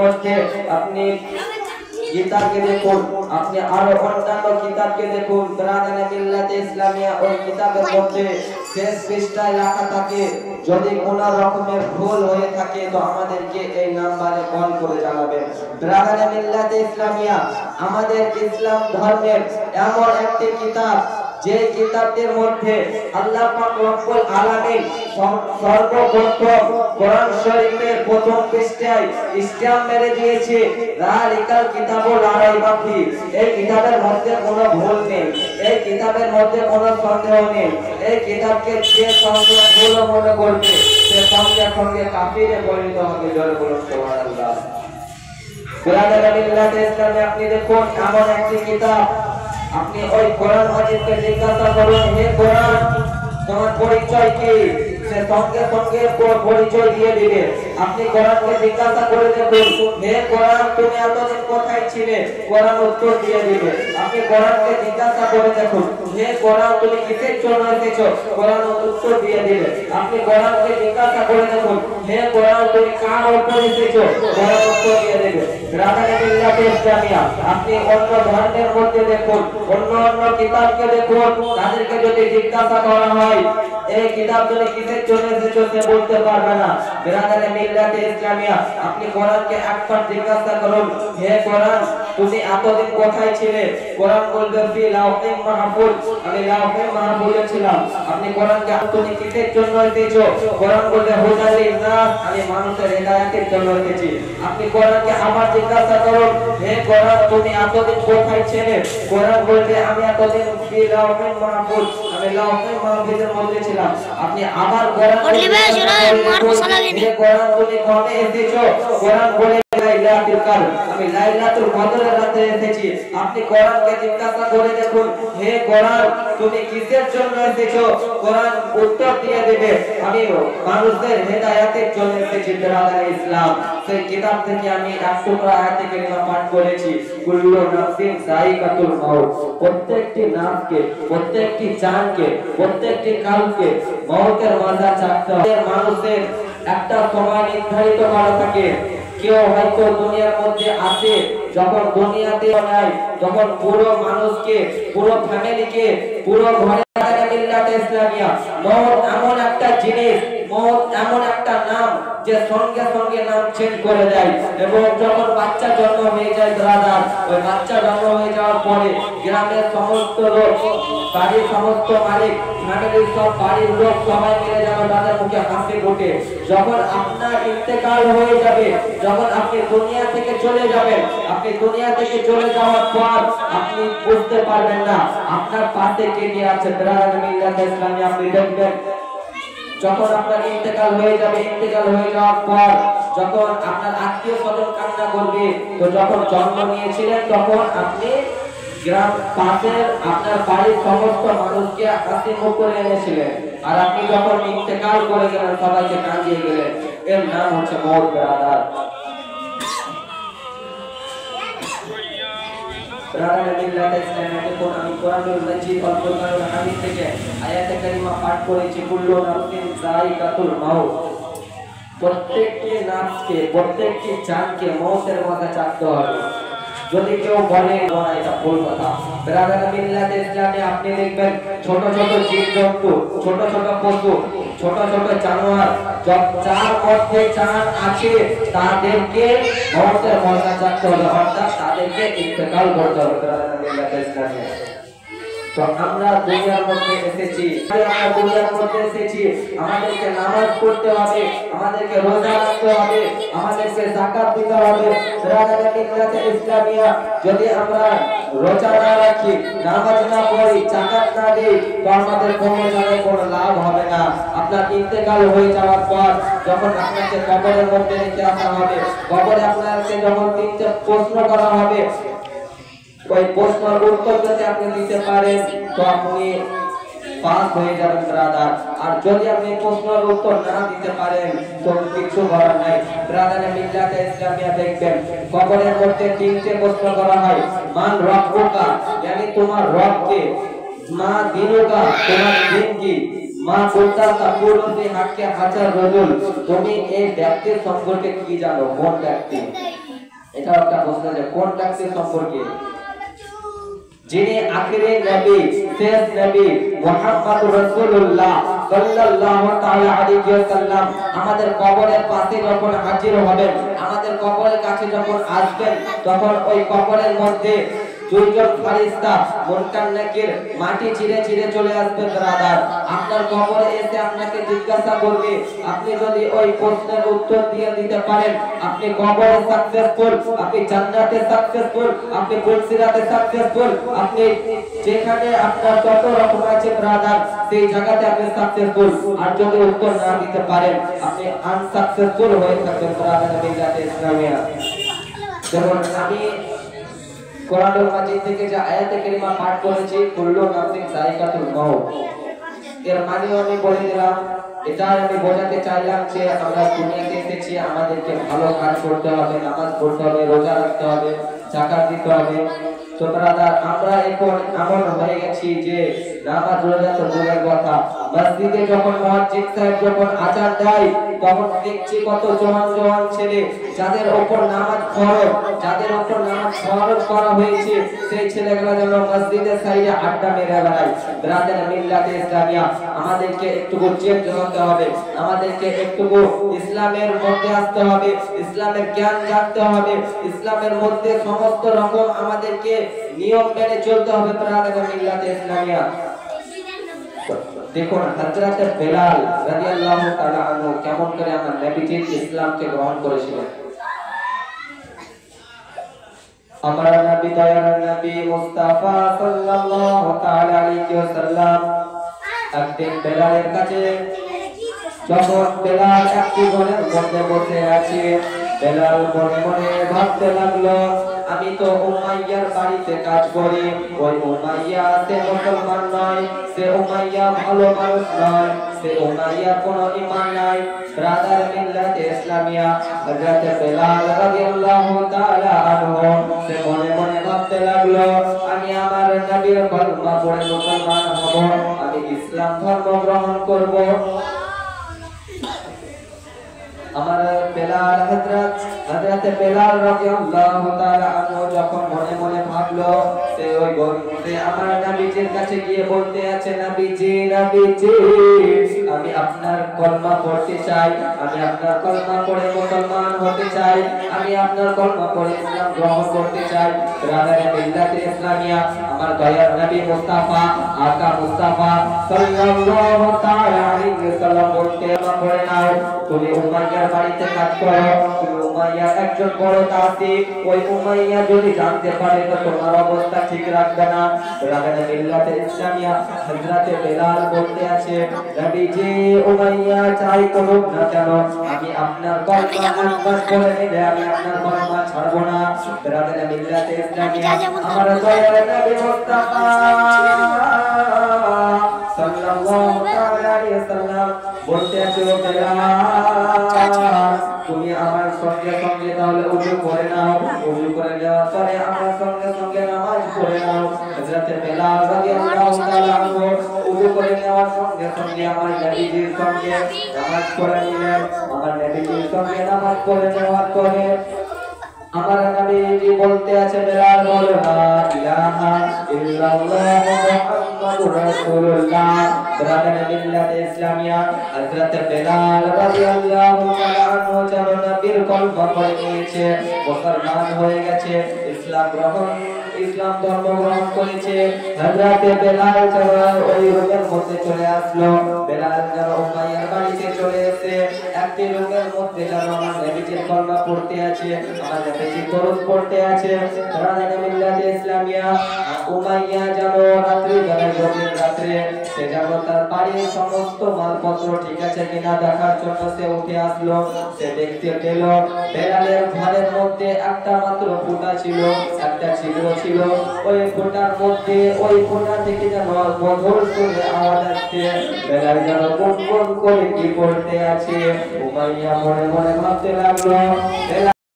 মধ্যে আপনি কিতাবকে দেখুন, আপনি আরো অন্যান্য কিতাবকে দেখুন, ব্রাদারে মিল্লাতে ইসলামিয়া ওই কিতাবের মধ্যে শেষ পৃষ্ঠায় লেখা থাকে। যদি কোনো রকমের ভুল হয়ে থাকে তো আমাদেরকে এই নাম্বারে কল করে জানাবেন। ব্রাদারে মিল্লাতে ইসলামিয়া আমাদের ইসলাম ধর্মের এমন একটি কিতাব যে কিতাবের মধ্যে আল্লাহ পাক রব্বুল আলামিন সর্বপ্রথম কোরআন শরীফের প্রথম পৃষ্ঠায় স্ট্যাম্প মেরে দিয়েছে, যালিকাল কিতাবুল লা রাইবা ফি। এই কিতাবের মধ্যে কোনো ভুল নেই, এই কিতাবের মধ্যে কোনো সন্দেহ নেই। এই কিতাবকে যে সন্দেহ ভুল মনে করবে সে সঙ্গে সঙ্গে কাফিরে পরিণত হবে। জোরে বলুন সুবহানাল্লাহ। ব্রাদারে মিল্লাতে ইসলামে আপনি দেখুন এমন একটি কিতাব, আপনি ওই কোরআন মাজিদকে জিজ্ঞাসা করুন, হে কোরআন তোমার পরিচয় কি? সে সঙ্গে সঙ্গে পরিচয় দিয়ে দিবে। আপনি কোরআনকে জিজ্ঞাসা করে দেখুন, হে কোরআন তুমি এতদিন কোথায় ছিলে? কোরআন উত্তর দিয়ে দিবে। আপনি কোরআনকে জিজ্ঞাসা করে দেখুন, হে কোরআন তুমি কিসের জন্য এসেছো? কোরআন উত্তর দিয়ে দিবে। আপনি কোরআনকে জিজ্ঞাসা করে দেখুন, হে কোরআন তুমি কার উপর এসেছো? কোরআন উত্তর দিয়ে দিবে। ব্রাদারে মিল্লাতে ইসলামিয়া আপনি অন্য ধর্মের মধ্যে দেখুন, অন্য কিতাবকে দেখুন, তাদেরকে যদি জিজ্ঞাসা করা হয় এই কিতাব তুমি কিসের জন্য এসেছো সে বলতে পারবে না। ব্রাদারে মিল্লাতে ইসলামিয়া আপনি কোরআনকে একবার জিজ্ঞাসা করুন, হে কোরআন তুমি এতদিন কোথায় ছিলে? কোরআন বলবে ফি লাউহিল মাহফুজ, আমি লাউহিল মাহফুজে ছিলাম। আপনি কোরআনকে তুমি কিসের জন্য এসেছো? কোরআন বলবে হুদাল লিন্নাস, আমি মানুষের হেদায়েতের জন্য এসেছি। আপনি কোরআনকে আবার জিজ্ঞাসা করুন, হে কোরআন তুমি এতদিন কোথায় ছিলে? কোরআন বলবে আমি এতদিন ফি লাউহিল মাহফুজ, আমি লাউহিল মাহফুজের মধ্যে ছিলাম। আপনি আবার কোরআন হে কোরআন তুমি কবে এসেছো? কোরআন বলে লাইলাতুল কদর, আমি লাইলাতুল কদরের রাতে এসেছি। আপনি কোরআনকে জিজ্ঞাসা করে দেখুন, হে কোরআন তুমি কিসের জন্য এসেছো? কোরআন উত্তর দিয়ে দেবে আমি মানুষদের হেদায়েতের জন্য এসেছি। ব্রাদার ইসলাম সেই কিতাব থেকে আমি এক টুকরা আয়াতে কারিমা পাঠ করেছি, কুল্লু নাফসিন যায়িকাতুল মাউত। প্রত্যেকটি নাফকে, প্রত্যেকটি জানকে, প্রত্যেকটি কালকে মওতের মজা চাখতে হবে। মানুষের একটা সময় নির্ধারিত করা থাকে। কেউ হয়তো দুনিয়ার মধ্যে আসে, যখন দুনিয়াতে নাই, যখন পুরো মানুষকে, পুরো ফ্যামিলিকে, পুরো ঘরে মিল্লাতে ইসলামিয়া মওত এমন একটা জিনিস, মওত এমন একটা নাম যে সঙ্গে সঙ্গে নাম চেঞ্জ করে দেয়। এবং যখন বাচ্চা জন্ম হয়ে যায় ব্রাদার, ওই বাচ্চা জন্ম হয়ে যাওয়ার পরে গ্রামের সমস্ত লোক, বাড়ির সমস্ত মালিক, ফ্যামিলির সব বাড়ির লোক সবাই মিলে যেন তাদের মুখে হাসি ফোটে। যখন আপনার ইন্তেকাল হয়ে যাবে, যখন আপনি দুনিয়া থেকে চলে যাবেন, আপনি দুনিয়া থেকে চলে যাওয়ার পর আপনি বুঝতে পারবেন না আপনার পাশে কে কে আছে। ব্রাদার মিল্লাতে ইসলামী আপনি দেখবেন যখন আপনার ইন্তেকাল হয়ে যাবে, ইন্তেকাল হয়ে যাওয়ার পর যখন আপনার আত্মীয় স্বজন কান্না করবে, তো যখন জন্ম নিয়েছিলেন তখন আপনি গ্রাম পাশের আপনার বাড়ির সমস্ত মানুষকে হাসি মুখ করে এনেছিলেন, আর আপনি যখন ইন্তেকাল করে গেলেন সবাইকে কাঁদিয়ে গেলেন। এর নাম হচ্ছে মওত ব্রাদার। ব্রাদার মিল্লাতে ইসলামিয়াতে আমি কোরআনুল মাজিদ আর কোরআনুল হাদিস থেকে আয়াতে কারিমা পাঠ করেছি, কুল্লু নাফসিন যায়িকাতুল মাউত। প্রত্যেকটি নাফসকে, প্রত্যেকটি জানকে মওতের মজা চাখতে হবে। যদি কেউ বলে না এটা ভুল কথা। ব্রাদার মিল্লাতে ইসলামে আপনি দেখবেন ছোট ছোট জীবজন্তু, ছোট ছোট পশু, ছোট ছোট জানোয়ার যার মধ্যে জান আছে তাদেরকে মওতের মজা চাখতে হবে, অর্থাৎ তাদেরকে ইন্তেকাল করতে হবে। ব্রাদার মিল্লাতে ইসলামে তো আমরা দুনিয়ার মধ্যে এসেছি, আমরা দুনিয়ার মধ্যে এসেছি, আমাদেরকে নামাজ পড়তে হবে, আমাদেরকে রোজা রাখতে হবে, আমাদেরকে যাকাত দিতে হবে। ব্রাদার মিল্লাতে ইসলামিয়া যদি আমরা রোজা না রাখি, নামাজ না পড়ি, যাকাত না দিই তো আমাদের কোনো জায়গায় কোনো লাভ হবে না। আপনার ইন্তেকাল হয়ে যাওয়ার পর যখন আপনাকে কবরের মধ্যে রেখে আসা হবে, কবরে আপনাকে যখন তিনটে প্রশ্ন করা হবে, ওই প্রশ্নের উত্তর যদি আপনি দিতে পারেন তো আপনি পাস হয়ে যাবেন ব্রাদার। আর যদি আপনি প্রশ্নের উত্তর না দিতে পারেন তো কিছু করার নাই। ব্রাদার মিল্লাতে ইসলামিয়া দেখবেন কবরের মধ্যে তিনটে প্রশ্ন করা হয়, মান রব্বুকা, মানে তোমার রব কে, মা দিনুকা, তোমার দিন কি, মা কুনতা তাকুলু ফি হাক্কি হাজার রাজুল, তুমি এই ব্যক্তির সম্পর্কে কি জানো, কোন ব্যক্তি। এটা একটা প্রশ্ন যে কোন ব্যক্তি সম্পর্কে? যিনি আখিরি নবী, শেষ নবী মুহাম্মদুর রাসূলুল্লাহ সাল্লাল্লাহু তাআলা আলাইহি ওয়াসাল্লাম আমাদের কবরের পাশে যখন হাজির হবেন, আমাদের কবরের কাছে যখন আসবেন, তখন ওই কবরের মধ্যে দুইজন ফেরেশতা মুনকার নাকির মাটি চিরে চিরে চলে আসবে। ব্রাদার, আপনার কবরে এসে আপনাকে জিজ্ঞাসা করবে, আপনি যদি ওই প্রশ্নের উত্তর দিয়ে দিতে পারেন, আপনি কবরে সাকসেসফুল, আপনি জান্নাতে সাকসেসফুল, আপনি ফুলসিরাতে সাকসেসফুল, আপনি যেখানে আপনার যত রকম আছে ব্রাদার সেই জায়গাতে আপনি সাকসেসফুল। আর যদি উত্তর না দিতে পারেন, আপনি আনসাকসেসফুল হয়ে থাকবেন। ব্রাদার মিল্লাতে ইসলামিয়া, যেমন আমি কোরআনুল মাজিদ থেকে যে আয়াতে কারিমা পাঠ করেছি, কুল্লু নাফসিন যায়কাতুল মাউত, এর মানেও আমি বলে দিলাম। এটা আমি বোঝাতে চাইলাম যে আমরা দুনিয়াতে এসেছি, আমাদেরকে ভালো কাজ করতে হবে, নামাজ পড়তে হবে, রোজা রাখতে হবে, যাকাত দিতে হবে। তো ব্রাদার, আমরা এখন এমন হয়ে গেছি যে নামাজ রোজা তো দূরের কথা, মসজিদে যখন মুয়াজ্জিন সাহেব যখন আযান দেয়, তখন দেখছি কত জওয়ান জওয়ান ছেলে যাদের উপর নামাজ ফরজ, যাদের উপর নামাজ ফরজ করা হয়েছে, সেই ছেলেগুলো যেন মসজিদের সাইডে আড্ডা মেরে বেড়ায়। ব্রাদার মিল্লাতে ইসলামিয়া, আমাদেরকে একটু চেঞ্জ হতে হবে, আমাদেরকে একটু ইসলামের মধ্যে আসতে হবে, ইসলামের জ্ঞান জানতে হবে, ইসলামের মধ্যে সমস্ত রকম আমাদেরকে নিয়ম মেনে চলতে হবে। ব্রাদার মিল্লাতে ইসলামিয়া, দেখুন হযরত বেলাল রাদিয়াল্লাহু তাআলা আনহু কেমন করে আমার নবীজির ইসলামকে গ্রহণ করেছিলেন। আমার নবী দয়ার নবী মুস্তাফা সাল্লাল্লাহু তাআলা আলাইহি ওয়াসাল্লাম একদিন বেলালের কাছে, যখন বেলাল একটি ঘরের মধ্যে বসে আছে, বেলাল মনে মনে ভাবতে লাগলো, আমি তো উমাইয়ার বাড়িতে কাজ করি, ওই উমাইয়া সে মুসলমান নয়, সে উমাইয়া ভালো মানুষ নয়, সে উমাইয়া কোনো ঈমান নাই। ব্রাদার মিল্লাতে ইসলামিয়া, হযরত বেলাল রাদিয়াল্লাহু তাআলা আনহু সে মনে মনে ভাবতে লাগলো, আমি আমার নবীর কলমা পড়ে মুসলমান হব, আমি ইসলাম ধর্ম গ্রহণ করব। আমার বেলাল হযরত বেলাল রাদিয়াল্লাহু তাআলা আনহু যখন মনে মনে ভাবলো, সে ওই গরিবে আমার নবীজির কাছে গিয়ে বলতে আছে, নবীজি নবীজি, আমি আপনার কলমা পড়তে চাই, আমি আপনার কলমা পড়ে মুসলমান হতে চাই, আমি আপনার কলমা পড়ে ইসলাম গ্রহণ করতে চাই। ব্রাদার মিল্লাতে ইসলামিয়া, আমার দয়ার নবী মুস্তাফা আকা মুস্তাফা সাল্লাল্লাহু তাআলা আলাইহি ওয়াসাল্লাম বলতে, পড়ে নাও, তুমি উমাইয়ার বাড়িতে কাজ করো, তুমি উমাইয়ার একজন বড় তাসিক, ওই উমাইয়া যদি জানতে পারে তো তোমার অবস্থা ঠিক রাখবে না। ব্রাদার মিল্লাতে ইসলামিয়া, হযরত বেলাল বলতে আছে, নবীজি উমাইয়া চাই করুক না কেন, আমি আপনার কলমা একবার পড়ে নিলে আমি আপনার কলমা ছাড়বো না। ব্রাদার মিল্লাতে ইসলামিয়া, আমার দয়ার নবী মুস্তাফা সাল্লাল্লাহু তাআলা আলাইহি ওয়াসাল্লাম বলতে আছে, তুমি আমার সঙ্গে সঙ্গে তাহলে ওযু করে নাও, ওযু করে নেওয়ার পরে আমার সঙ্গে সঙ্গে নামাজ পড়ে নাও। হযরত বেলাল রাদিয়াল্লাহু তাআলা আনহু ওযু করে নেওয়ার সঙ্গে সঙ্গে আমার নবীজির সঙ্গে নামাজ পড়ে নিলেন। আমার নবীজির সঙ্গে নামাজ পড়ে নেওয়ার পরে আমার নবীজি বলতে আছে, বেলাল বলো লা ইলাহা ইল্লাল্লাহ মুহাম্মাদুর রাসূলুল্লাহ। ব্রাদার মিল্লাতে ইসলামিয়া, হযরত বেলাল রাদিয়াল্লাহু তাআলা আনহু যেন নবীর কলমা পড়ে নিয়েছে, মুসলমান হয়ে গেছে, ইসলাম ধর্ম গ্রহণ করেছে। হযরত বেলাল যেন ওই রুমের মধ্যে চলে আসলো, বেলাল যেন উমাইয়ার বাড়িতে চলে এসে একটি রুমের মধ্যে যেন আমার নবীজির কলমা পড়তে আছে, আমার নবীজি দরুদ পড়তে আছে। ব্রাদার মিল্লাতে ইসলামিয়া, উমাইয়া যেন রাত্রে সে যেন তার বাড়ির সমস্ত মালপত্র ঠিক আছে কিনা দেখার জন্য সে উঠে আসলো। সে দেখতে পেল বেলালের ঘরের মধ্যে একটা মাত্র ফুটা ছিল, একটা ছিদ্র ছিল, ওই ফুটার মধ্যে ওই ফুটা থেকে যেন মধুর সুরে আওয়াজ আসছে। বেলাল যেন গুনগুন করে কি করতে আছে, উমাইয়া মনে মনে ভাবতে লাগলো।